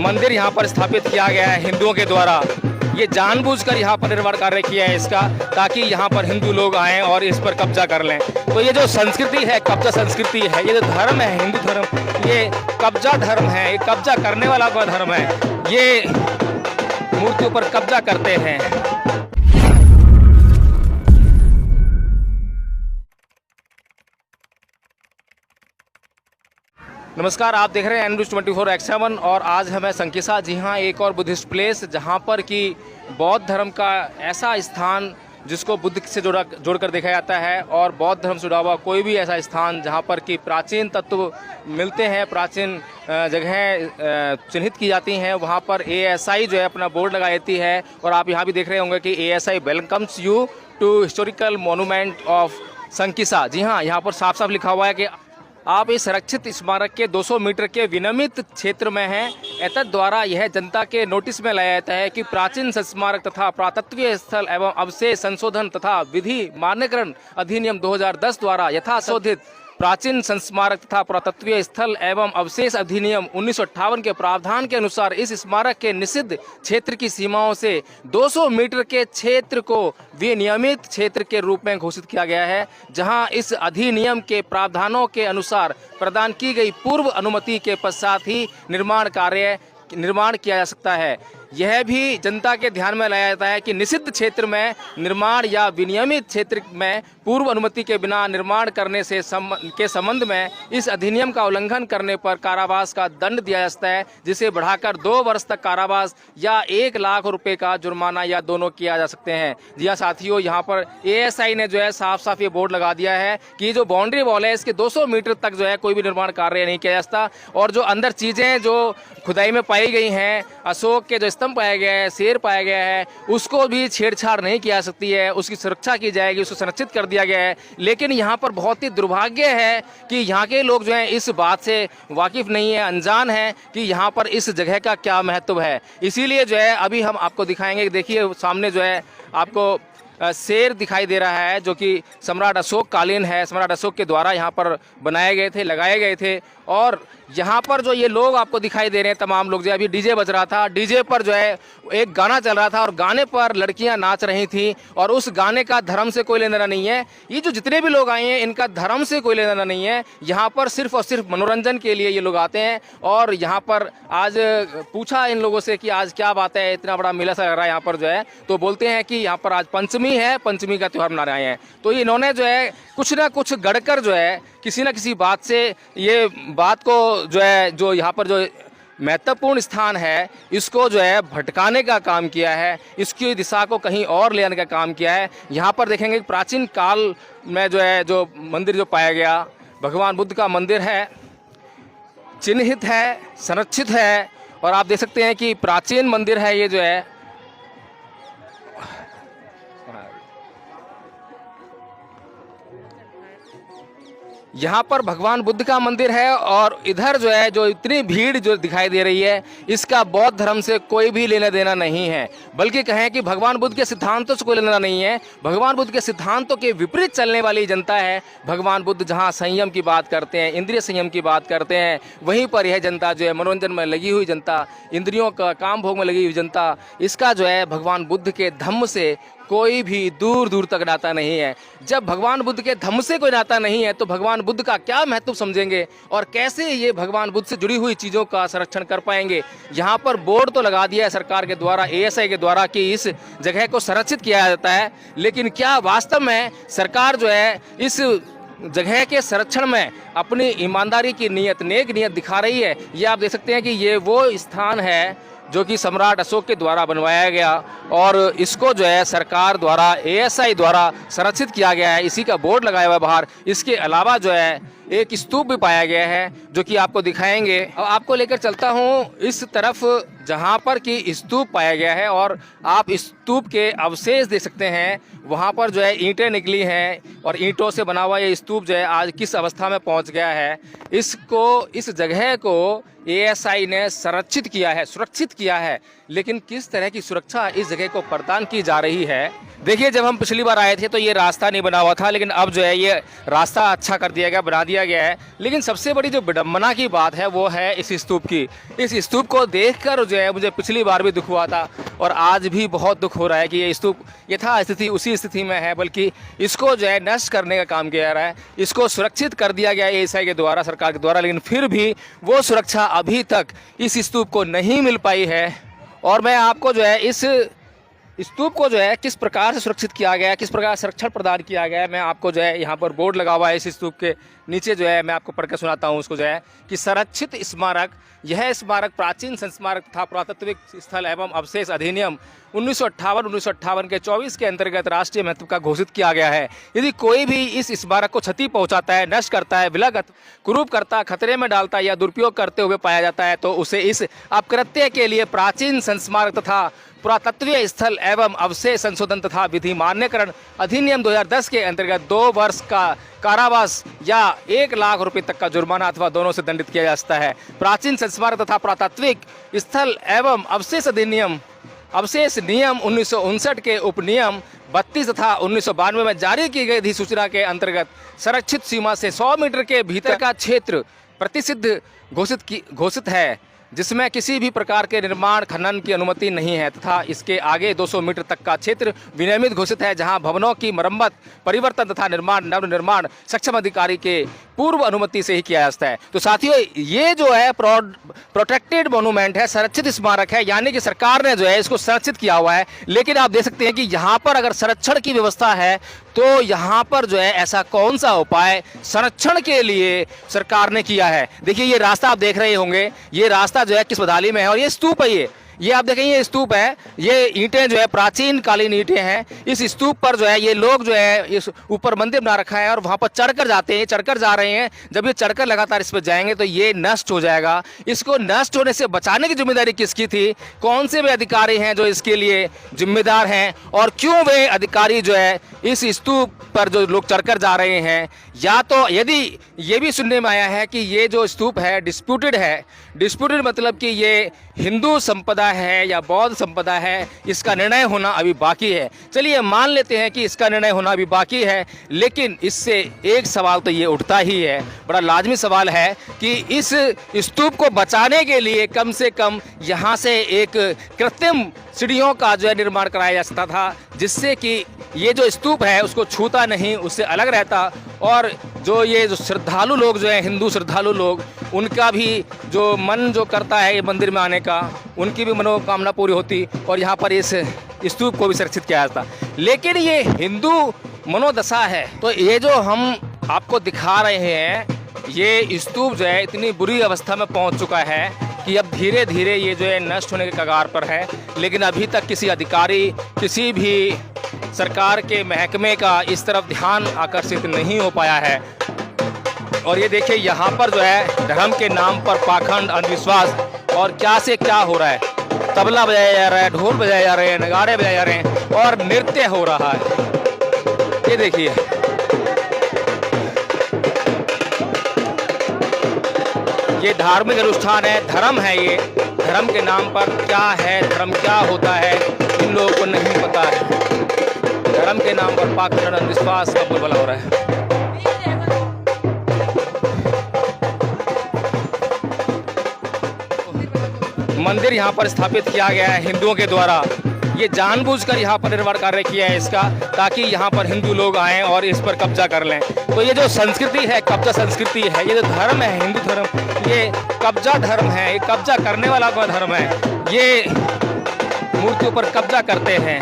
मंदिर यहाँ पर स्थापित किया गया है हिंदुओं के द्वारा। ये जानबूझकर यहाँ पर निर्माण कार्य किया है इसका, ताकि यहाँ पर हिंदू लोग आएँ और इस पर कब्जा कर लें। तो ये जो संस्कृति है, कब्जा संस्कृति है, ये जो धर्म है हिंदू धर्म, ये कब्जा धर्म है, ये कब्जा करने वाला का धर्म है। ये मूर्तियों पर कब्जा करते हैं। नमस्कार, आप देख रहे हैं न्यूज़ 24/7 और आज हमें संकिसा, जी हाँ, एक और बुद्धिस्ट प्लेस जहाँ पर कि बौद्ध धर्म का ऐसा स्थान जिसको बुद्ध से जोड़कर देखा जाता है, और बौद्ध धर्म से जुड़ा हुआ कोई भी ऐसा स्थान जहाँ पर कि प्राचीन तत्व मिलते हैं, प्राचीन जगहें चिन्हित की जाती हैं, वहाँ पर ASI जो है अपना बोर्ड लगा देती है। और आप यहाँ भी देख रहे होंगे कि ASI welcomes you to historical monument of Sankisa. जी हाँ, यहाँ पर साफ साफ लिखा हुआ है कि आप इस संरक्षित स्मारक के 200 मीटर के विनियमित क्षेत्र में हैं। एतद द्वारा यह जनता के नोटिस में लाया जाता है कि प्राचीन स्मारक तथा पुरातत्वीय स्थल एवं अवशेष संशोधन तथा विधि मान्यकरण अधिनियम 2010 द्वारा यथाशोधित प्राचीन संस्मारक तथा पुरातत्वीय स्थल एवं अवशेष अधिनियम 1958 के प्रावधान के अनुसार इस स्मारक के निषिद्ध क्षेत्र की सीमाओं से 200 मीटर के क्षेत्र को विनियमित क्षेत्र के रूप में घोषित किया गया है, जहां इस अधिनियम के प्रावधानों के अनुसार प्रदान की गई पूर्व अनुमति के पश्चात ही निर्माण किया जा सकता है। यह भी जनता के ध्यान में लाया जाता है कि निषिद्ध क्षेत्र में निर्माण या विनियमित क्षेत्र में पूर्व अनुमति के बिना निर्माण करने से के संबंध में इस अधिनियम का उल्लंघन करने पर कारावास का दंड दिया जा सकता है, जिसे बढ़ाकर 2 वर्ष तक कारावास या 1 लाख रुपए का जुर्माना या दोनों किया जा सकते हैं। जी हाँ साथियों, यहाँ पर ASI ने जो है साफ साफ ये बोर्ड लगा दिया है कि जो बाउंड्री वॉल है इसके 200 मीटर तक जो है कोई भी निर्माण कार्य नहीं किया जा सकता। और जो अंदर चीज़ें जो खुदाई में पाई गई हैं, अशोक के जो स्तंभ पाया गया है, शेर पाया गया है, उसको भी छेड़छाड़ नहीं किया जा सकती है, उसकी सुरक्षा की जाएगी, उसको संरक्षित कर दिया गया है। लेकिन यहाँ पर बहुत ही दुर्भाग्य है कि यहाँ के लोग जो हैं इस बात से वाकिफ नहीं है, अनजान है कि यहाँ पर इस जगह का क्या महत्व है। इसीलिए जो है अभी हम आपको दिखाएंगे। देखिए सामने जो है आपको शेर दिखाई दे रहा है, जो कि सम्राट अशोक कालीन है, सम्राट अशोक के द्वारा यहाँ पर बनाए गए थे, लगाए गए थे। और यहाँ पर जो ये लोग आपको दिखाई दे रहे हैं, तमाम लोग, जो अभी डीजे बज रहा था, डीजे पर जो है एक गाना चल रहा था और गाने पर लड़कियां नाच रही थी, और उस गाने का धर्म से कोई लेना देना नहीं है। ये जो जितने भी लोग आए हैं इनका धर्म से कोई लेना देना नहीं है। यहाँ पर सिर्फ और सिर्फ मनोरंजन के लिए ये लोग आते हैं। और यहाँ पर आज पूछा इन लोगों से कि आज क्या बात है, इतना बड़ा मेला सा लग रहा है यहाँ पर जो है, तो बोलते हैं कि यहाँ पर आज पंचमी है, पंचमी का त्यौहार मना रहे हैं। तो इन्होंने जो है कुछ ना कुछ गढ़कर जो है किसी न किसी बात से ये बात को जो है, जो यहाँ पर जो महत्वपूर्ण स्थान है, इसको जो है भटकाने का काम किया है, इसकी दिशा को कहीं और ले आने का काम किया है। यहाँ पर देखेंगे कि प्राचीन काल में जो है जो मंदिर जो पाया गया, भगवान बुद्ध का मंदिर है, चिन्हित है, संरक्षित है। और आप देख सकते हैं कि प्राचीन मंदिर है ये जो है। यहाँ पर भगवान बुद्ध का मंदिर है, और इधर जो है जो इतनी भीड़ जो दिखाई दे रही है, इसका बौद्ध धर्म से कोई भी लेना देना नहीं है, बल्कि कहें कि भगवान बुद्ध के सिद्धांतों से कोई लेना नहीं है। भगवान बुद्ध के सिद्धांतों के विपरीत चलने वाली जनता है। भगवान बुद्ध जहाँ संयम की बात करते हैं, इंद्रिय संयम की बात करते हैं, वहीं पर यह जनता जो है मनोरंजन में लगी हुई जनता, इंद्रियों का काम भोग में लगी हुई जनता, इसका जो है भगवान बुद्ध के धम्म से कोई भी दूर दूर तक नाता नहीं है। जब भगवान बुद्ध के धम्म से कोई नाता नहीं है तो भगवान बुद्ध का क्या महत्व समझेंगे, और कैसे ये भगवान बुद्ध से जुड़ी हुई चीज़ों का संरक्षण कर पाएंगे। यहाँ पर बोर्ड तो लगा दिया है सरकार के द्वारा, ASI के द्वारा, कि इस जगह को संरक्षित किया जाता है, लेकिन क्या वास्तव में सरकार जो है इस जगह के संरक्षण में अपनी ईमानदारी की नीयत, नेक नीयत दिखा रही है? ये आप देख सकते हैं कि ये वो स्थान है जो कि सम्राट अशोक के द्वारा बनवाया गया, और इसको जो है सरकार द्वारा, ASI द्वारा संरक्षित किया गया है। इसी का बोर्ड लगाया हुआ है बाहर। इसके अलावा जो है एक स्तूप भी पाया गया है, जो कि आपको दिखाएंगे। अब आपको लेकर चलता हूँ इस तरफ जहां पर कि स्तूप पाया गया है और आप स्तूप के अवशेष देख सकते हैं। वहां पर जो है ईंटें निकली हैं और ईंटों से बना हुआ ये स्तूप जो है आज किस अवस्था में पहुंच गया है। इस जगह को एएसआई ने संरक्षित किया है, सुरक्षित किया है, लेकिन किस तरह की सुरक्षा इस जगह को प्रदान की जा रही है। देखिए, जब हम पिछली बार आए थे तो ये रास्ता नहीं बना हुआ था, लेकिन अब जो है ये रास्ता अच्छा कर दिया गया, बना दिया गया है। लेकिन सबसे बड़ी जो विडम्बना की बात है वो है इस स्तूप की। इस स्तूप को देखकर जो है मुझे पिछली बार भी दुख हुआ था और आज भी बहुत दुख हो रहा है कि ये स्तूप यथास्थिति उसी स्थिति में है, बल्कि इसको जो है नष्ट करने का काम किया जा रहा है। इसको सुरक्षित कर दिया गया है एएसआई के द्वारा, सरकार के द्वारा, लेकिन फिर भी वो सुरक्षा अभी तक इस स्तूप को नहीं मिल पाई है। और मैं आपको जो है इस स्तूप को जो है किस प्रकार से सुरक्षित किया गया है, किस प्रकार संरक्षण प्रदान किया गया है, मैं आपको जो है यहाँ पर बोर्ड लगा हुआ है इस स्तूप के नीचे जो है मैं आपको पढ़ के सुनाता हूँ उसको जो है कि संरक्षित स्मारक, यह स्मारक प्राचीन संस्मारक तथा पुरातत्विक स्थल एवं अवशेष अधिनियम 1958 के 24 के अंतर्गत राष्ट्रीय महत्व का घोषित किया गया है। यदि कोई भी इस स्मारक को क्षति पहुंचाता है, नष्ट करता है, विलग कुरूप करता, खतरे में डालता है या दुरुपयोग करते हुए पाया जाता है तो उसे इस अपकृत्य के लिए प्राचीन संस्मारक तथा पुरातत्वीय स्थल एवं अवशेष संशोधन तथा विधि मान्यकरण अधिनियम 2010 के अंतर्गत 2 वर्ष का कारावास या 1 लाख रुपए तक का जुर्माना अथवा दोनों से दंडित किया जा सकता है। प्राचीन संस्मारक तथा पुरातात्विक स्थल एवं अवशेष अधिनियम अवशेष नियम 1959 के उपनियम 32 तथा 1992 में जारी की गई अधिसूचना के अंतर्गत संरक्षित सीमा से 100 मीटर के भीतर का क्षेत्र प्रतिसिद्ध घोषित है, जिसमें किसी भी प्रकार के निर्माण खनन की अनुमति नहीं है तथा इसके आगे 200 मीटर तक का क्षेत्र विनियमित घोषित है, जहां भवनों की मरम्मत, परिवर्तन तथा निर्माण नवनिर्माण सक्षम अधिकारी के पूर्व अनुमति से ही किया जा सकता है। तो साथियों, ये जो है प्रोटेक्टेड मोनूमेंट है, संरक्षित स्मारक है, यानी कि सरकार ने जो है इसको संरक्षित किया हुआ है। लेकिन आप देख सकते हैं कि यहाँ पर अगर संरक्षण की व्यवस्था है तो यहाँ पर जो है ऐसा कौन सा उपाय संरक्षण के लिए सरकार ने किया है। देखिए, ये रास्ता आप देख रहे होंगे, ये रास्ता जो है किस बदाली में है और ये स्तूप है। ये आप देखें, ये स्तूप है, ये ईंटें जो है प्राचीन कालीन ईंटें हैं। इस स्तूप पर जो है ये लोग जो है इस ऊपर मंदिर बना रखा है और वहाँ पर चढ़कर जाते हैं, चढ़कर जा रहे हैं। जब ये चढ़कर लगातार इस पर जाएंगे तो ये नष्ट हो जाएगा। इसको नष्ट होने से बचाने की जिम्मेदारी किसकी थी? कौन से वे अधिकारी हैं जो इसके लिए जिम्मेदार हैं और क्यों वे अधिकारी जो है इस स्तूप पर जो लोग चढ़कर जा रहे हैं? या तो यदि ये भी सुनने में आया है कि ये जो स्तूप है डिस्प्यूटेड है, डिस्प्यूटेड मतलब कि ये हिंदू संपदा है या बौद्ध संपदा है, इसका निर्णय होना अभी बाकी है। चलिए मान लेते हैं कि इसका निर्णय होना अभी बाकी है, लेकिन इससे एक सवाल तो ये उठता ही है, बड़ा लाजमी सवाल है कि इस स्तूप को बचाने के लिए कम से कम यहाँ से एक कृत्रिम सीढ़ियों का जो है निर्माण कराया जा सकता था, जिससे कि ये जो स्तूप है उसको छूता नहीं, उससे अलग रहता और जो श्रद्धालु लोग जो है, हिंदू श्रद्धालु लोग, उनका भी जो मन जो करता है ये मंदिर में आने का, उनकी भी मनोकामना पूरी होती और यहाँ पर इस स्तूप को भी सुरक्षित किया जाता। लेकिन ये हिंदू मनोदशा है। तो ये जो हम आपको दिखा रहे हैं, ये स्तूप जो है इतनी बुरी अवस्था में पहुँच चुका है कि अब धीरे धीरे ये जो है नष्ट होने के कगार पर है। लेकिन अभी तक किसी अधिकारी, किसी भी सरकार के महकमे का इस तरफ ध्यान आकर्षित नहीं हो पाया है। और ये देखिए, यहाँ पर जो है धर्म के नाम पर पाखंड, अंधविश्वास और क्या से क्या हो रहा है। तबला बजाया जा रहा है, ढोल बजाए जा रहे हैं, नगाड़े बजाए जा रहे हैं और नृत्य हो रहा है। ये देखिए, ये धार्मिक अनुष्ठान है, धर्म है। ये धर्म के नाम पर क्या है, धर्म क्या होता है, इन लोगों को नहीं पता है। धर्म के नाम पर पाखंड, अंधविश्वास का बोलबाला हो रहा है। मंदिर यहाँ पर स्थापित किया गया है हिंदुओं के द्वारा। ये जानबूझकर यहाँ पर निर्माण कार्य किया है इसका, ताकि यहाँ पर हिंदू लोग आएं और इस पर कब्जा कर लें। तो ये जो संस्कृति है, कब्जा संस्कृति है, ये जो धर्म है, हिंदू धर्म, ये कब्जा धर्म है, ये कब्जा करने वाला का धर्म है। ये मूर्तियों पर कब्जा करते हैं।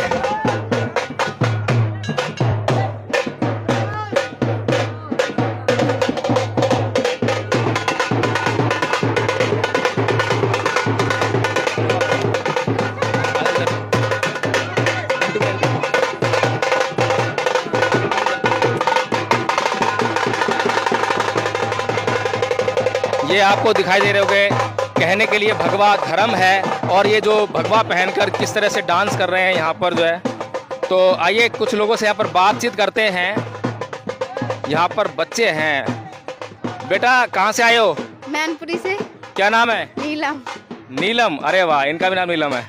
ये आपको दिखाई दे रहे होंगे कहने के लिए भगवा धर्म है। और ये जो भगवा पहनकर किस तरह से डांस कर रहे हैं यहाँ पर जो है, तो आइए कुछ लोगों से यहाँ पर बातचीत करते हैं। यहाँ पर बच्चे हैं। बेटा कहाँ से आए हो? मैनपुरी से। क्या नाम है? नीलम। नीलम, अरे वाह, इनका भी नाम नीलम है।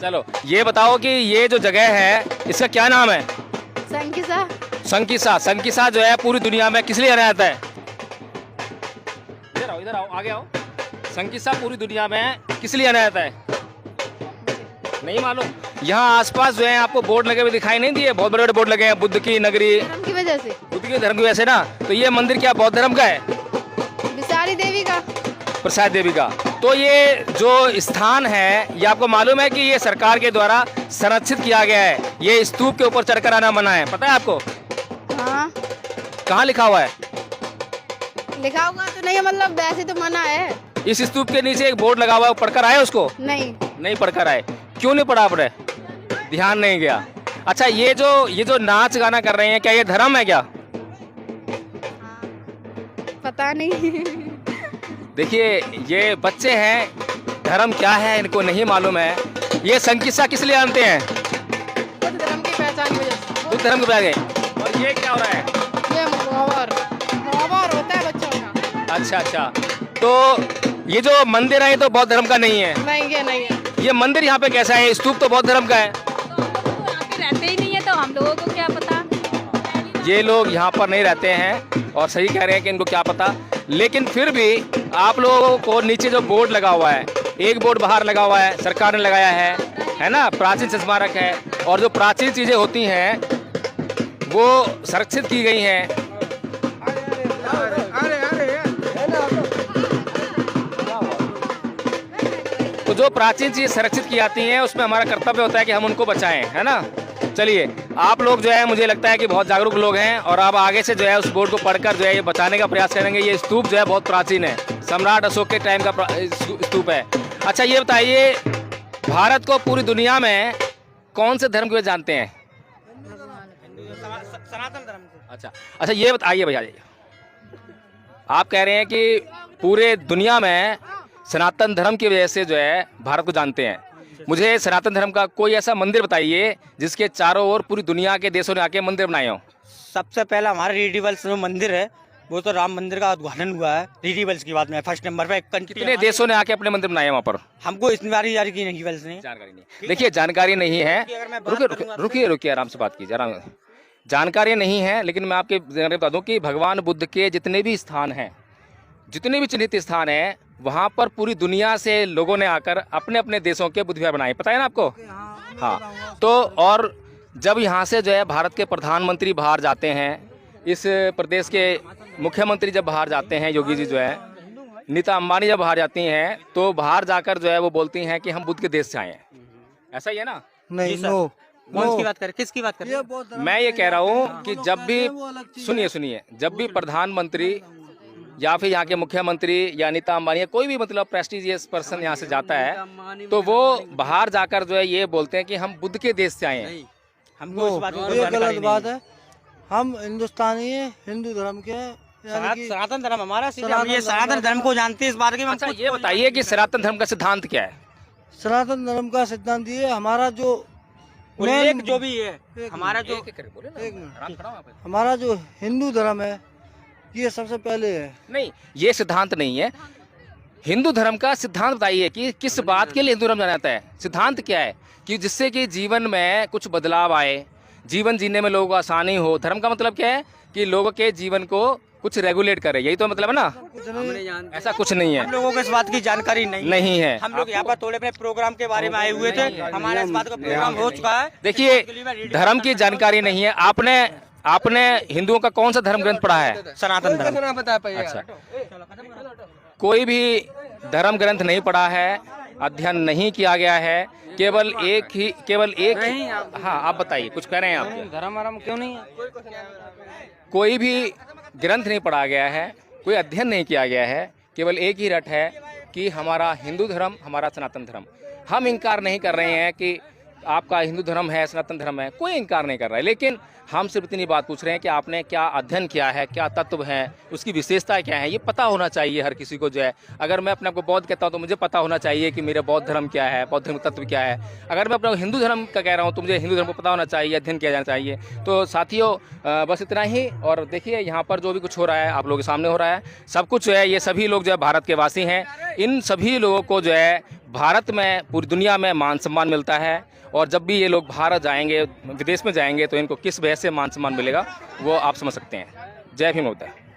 चलो ये बताओ कि ये जो जगह है इसका क्या नाम है? संकिसा। संकिसा। संकिसा जो है पूरी दुनिया में किस लिए जाना जाता है? इधर आओ, आगे आओ। संकिसा पूरी दुनिया में किस लिए जाना जाता है? नहीं मालूम। यहाँ आसपास जो है आपको बोर्ड लगे हुए दिखाई नहीं दिए? बहुत बड़े बड़े बोर्ड लगे हैं, बुद्ध की नगरी। धर्म की वजह से। बुद्ध के धर्म की वजह से ना। तो ये मंदिर क्या बौद्ध धर्म का है? विशाली देवी का। प्रसाद देवी का। तो ये जो स्थान है ये आपको मालूम है कि ये सरकार के द्वारा संरक्षित किया गया है। ये स्तूप के ऊपर चढ़कर आना मना है, पता है आपको? हाँ। कहाँ लिखा हुआ है? लिखा होगा तो नहीं, मतलब वैसे तो मना है। इस स्तूप के नीचे एक बोर्ड लगा हुआ है, पढ़कर आए उसको? नहीं। नहीं पढ़कर आए। क्यों नहीं पढ़ा आपने? ध्यान नहीं गया। अच्छा ये जो नाच गाना कर रहे हैं क्या ये धर्म है क्या? पता नहीं। देखिए ये बच्चे हैं, धर्म क्या है इनको नहीं मालूम है। ये संकिसा किस लिए आनते हैं? बुद्ध धर्म की पहचान की वजह से। बुद्ध धर्म के पहचान गए। और ये क्या हो रहा है? ये मुहावर होता है बच्चों का। अच्छा। तो ये जो मंदिर है ये तो बौद्ध धर्म का नहीं है? नहीं, ये नहीं है। ये मंदिर यहाँ पे कैसा है? स्तूप तो बौद्ध धर्म का है। तो हम लोग यहाँ पे रहते ही नहीं है, तो हम लोगों को क्या पता। ये लोग यहाँ पर नहीं रहते हैं और सही कह रहे हैं कि इनको क्या पता। लेकिन फिर भी आप लोगों को नीचे जो बोर्ड लगा हुआ है, एक बोर्ड बाहर लगा हुआ है, सरकार ने लगाया है ना? प्राचीन स्मारक है और जो प्राचीन चीजें होती हैं वो संरक्षित की गई हैं। तो जो प्राचीन चीज संरक्षित की जाती हैं उसमें हमारा कर्तव्य होता है कि हम उनको बचाएं, है ना? चलिए आप लोग जो है मुझे लगता है कि बहुत जागरूक लोग हैं और आप आगे से जो है उस बोर्ड को पढ़कर जो है ये बचाने का प्रयास करेंगे। ये स्तूप जो है बहुत प्राचीन है, सम्राट अशोक के टाइम का स्तूप है। अच्छा ये बताइए भारत को पूरी दुनिया में कौन से धर्म को जानते हैं? सनातन धर्म। अच्छा ये बताइए भैया, आप कह रहे हैं कि पूरे दुनिया में सनातन धर्म की वजह से जो है भारत को जानते हैं। मुझे सनातन धर्म का कोई ऐसा मंदिर बताइए जिसके चारों ओर पूरी दुनिया के देशों ने आके मंदिर बनाए हों। सबसे पहला हमारा रिडिवल्स जो मंदिर है वो तो राम मंदिर का उद्घाटन हुआ है। रिडिवल्स की बात में फर्स्ट नंबर पे। कितने देशों ने आके अपने मंदिर बनाए वहाँ पर? हमको इतनी बारी जारी की नहीं, जानकारी नहीं। देखिए जानकारी नहीं है, रुकिए आराम से बात कीजिए, आराम। जानकारी नहीं है लेकिन मैं आपके बता दूं कि भगवान बुद्ध के जितने भी स्थान हैं, जितने भी चिन्हित स्थान हैं, वहाँ पर पूरी दुनिया से लोगों ने आकर अपने अपने देशों के बुद्ध विहार बनाए। पता है ना आपको? हाँ। तो और जब यहाँ से जो है भारत के प्रधानमंत्री बाहर जाते हैं, इस प्रदेश के मुख्यमंत्री जब बाहर जाते हैं, योगी जी जो है, नीता अंबानी जब बाहर जाती हैं, तो बाहर जाकर जो है वो बोलती हैं कि हम बुद्ध के देश से आए हैं। ऐसा ही है ना? नहीं। कौन की बात कर, किसकी बात कर? मैं ये कह रहा हूँ कि जब भी सुनिए, जब भी प्रधानमंत्री या फिर यहाँ के मुख्यमंत्री या नीता अंबानी, कोई भी मतलब प्रेस्टिजियस पर्सन यहाँ से जाता है तो वो बाहर जाकर जो है ये बोलते हैं कि हम बुद्ध के देश से आए हैं। हमको इस बात ये गलत बात है। हम हिंदुस्तानी हैं, हिंदू धर्म के, सनातन धर्म हमारा। हम ये सनातन धर्म को जानते हैं, इस बारे में। अच्छा ये बताइए कि सनातन धर्म का सिद्धांत क्या है? सनातन धर्म का सिद्धांत ये हमारा जो जो भी है, हमारा जो हमारा जो हिंदू धर्म है ये सबसे पहले है। नहीं, ये सिद्धांत नहीं है। हिंदू धर्म का सिद्धांत बताइए कि किस बात के लिए हिंदू धर्म जाना जाता है? सिद्धांत क्या है कि जिससे कि जीवन में कुछ बदलाव आए, जीवन जीने में लोगों को आसानी हो। धर्म का मतलब क्या है कि लोगों के जीवन को कुछ रेगुलेट करे, यही तो मतलब है ना? ऐसा कुछ नहीं है। हम लोगों को इस बात की जानकारी नहीं है। हम लोग यहाँ पर थोड़े अपने प्रोग्राम के बारे में आए हुए थे, हमारा इस बात का प्रोग्राम हो चुका है। देखिए धर्म की जानकारी नहीं है। आपने हिंदुओं का कौन सा धर्म ग्रंथ पढ़ा है? सनातन धर्म। अच्छा, कोई भी धर्म ग्रंथ नहीं पढ़ा है, अध्ययन नहीं किया गया है, केवल एक। हाँ आप बताइए, कुछ कह रहे हैं आप? धर्म क्यों नहीं है? कोई भी ग्रंथ नहीं पढ़ा गया है, कोई अध्ययन नहीं किया गया है, केवल एक ही रट है कि हमारा हिंदू धर्म, हमारा सनातन धर्म। हम इनकार नहीं कर रहे हैं कि आपका हिंदू धर्म है, सनातन धर्म है, कोई इनकार नहीं कर रहा है, लेकिन हम सिर्फ इतनी बात पूछ रहे हैं कि आपने क्या अध्ययन किया है, क्या तत्व है, उसकी विशेषताएं क्या है, ये पता होना चाहिए हर किसी को जो है। अगर मैं अपने आप को बौद्ध कहता हूँ तो मुझे पता होना चाहिए कि मेरा बौद्ध धर्म क्या है, बौद्ध धर्म का तत्व क्या है। अगर मैं अपने हिंदू धर्म का कह रहा हूँ तो मुझे हिंदू धर्म को पता होना चाहिए, अध्ययन किया जाना चाहिए। तो साथियों बस इतना ही। और देखिए यहाँ पर जो भी कुछ हो रहा है आप लोगों के सामने हो रहा है, सब कुछ जो है ये सभी लोग जो है भारत के वासी हैं। इन सभी लोगों को जो है भारत में, पूरी दुनिया में मान सम्मान मिलता है। और जब भी ये लोग भारत जाएंगे, विदेश में जाएंगे, तो इनको किस वजह से मान सम्मान मिलेगा वो आप समझ सकते हैं। जय भीम होता है।